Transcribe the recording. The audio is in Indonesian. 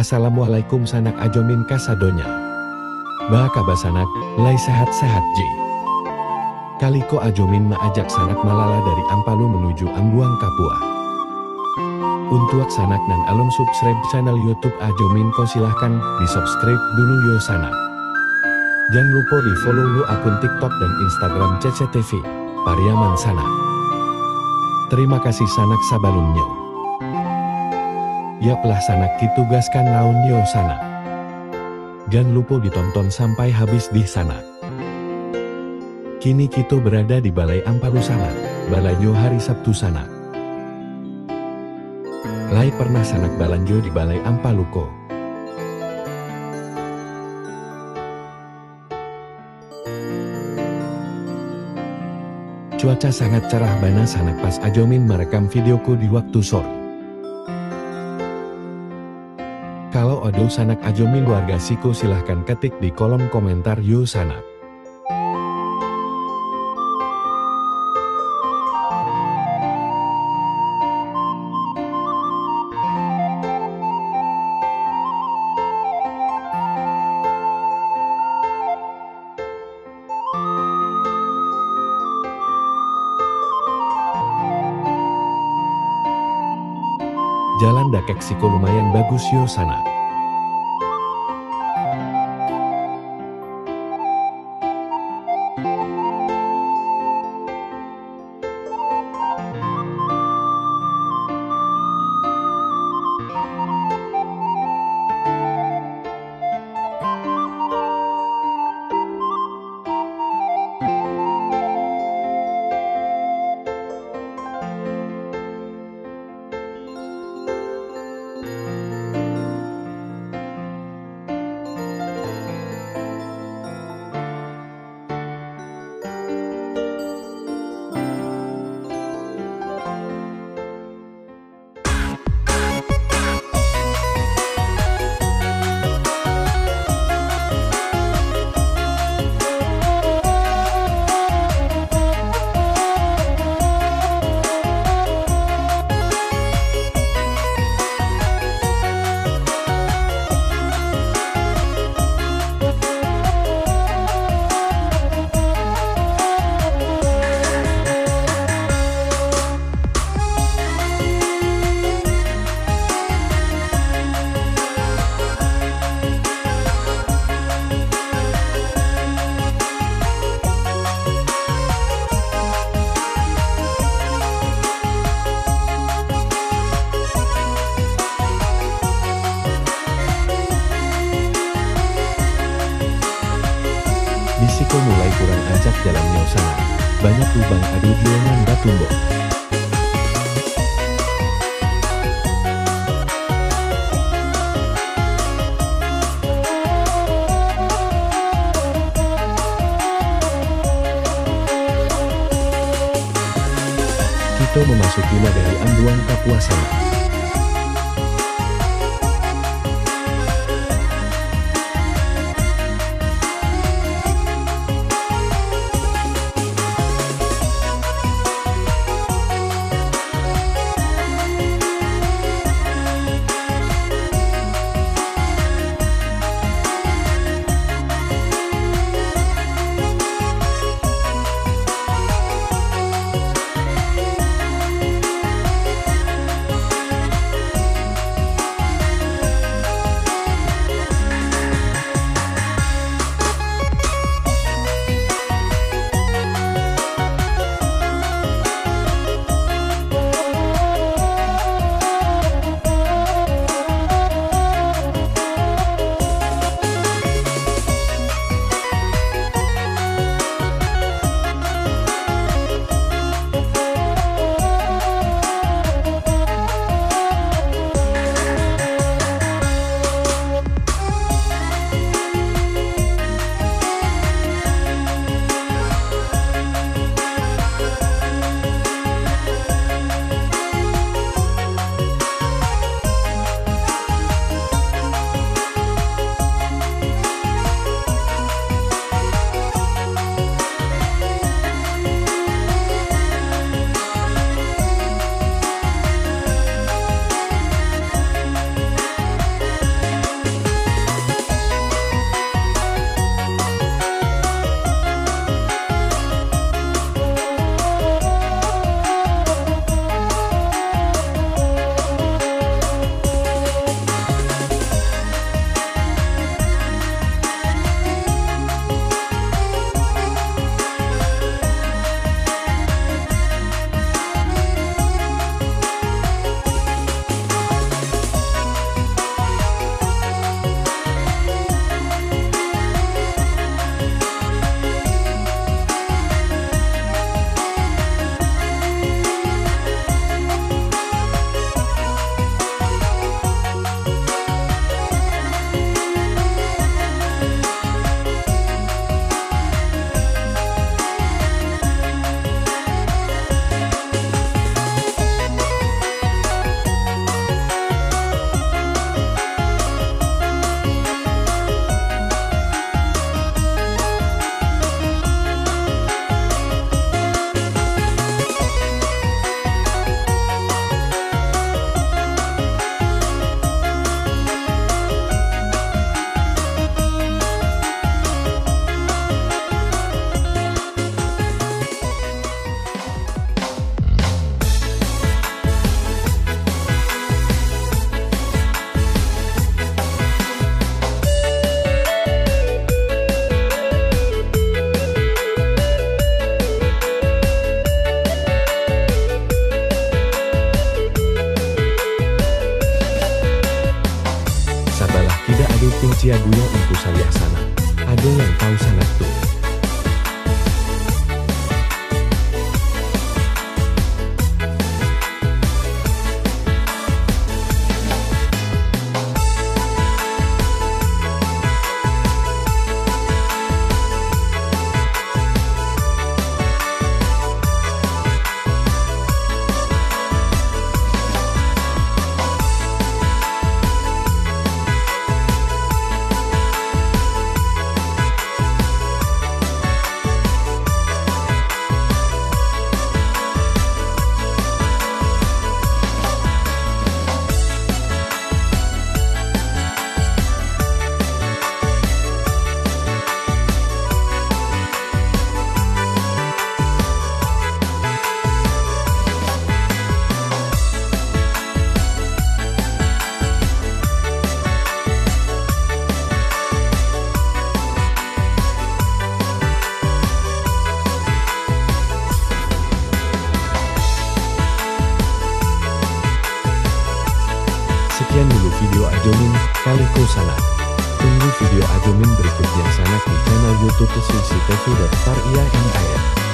Assalamualaikum sanak ajomin kasadonya. Ba kabar sanak, lai sehat-sehat ji. Kaliko ajomin ajak sanak malala dari Ampalu menuju Ambuang Kapua. Untuk sanak dan alum subscribe channel YouTube ajomin ko silahkan di subscribe dulu yo sanak. Jangan lupa di follow lu akun TikTok dan Instagram CCTV, Pariaman sanak. Terima kasih sanak sabalumnya. Yaplah sanak ditugaskan naon yo sanak. Jangan lupa ditonton sampai habis di sana. Kini kita berada di Balai Ampalu sanak, Balajo hari Sabtu sanak. Lai pernah sanak balanjo di Balai Ampaluko. Cuaca sangat cerah bana sanak pas ajomin merekam videoku di waktu sore. Kalau ada sanak ajomin warga Siko silahkan ketik di kolom komentar yo sanak. Jalan Dakek Siko lumayan bagus yo sanak. Di Siko mulai kurang ancak jalannya sana. Banyak lubang adu jualan batumbok. Kita memasuki dari Ambuang Kapua sana. Ciaguya Empu Sayah Sana. Ada yang tahu sanak tuh. Sekian dulu video Ajomin Kaliko Sanak. Tunggu video Ajomin berikutnya Sanak di channel YouTube CCTV.Faria MIR.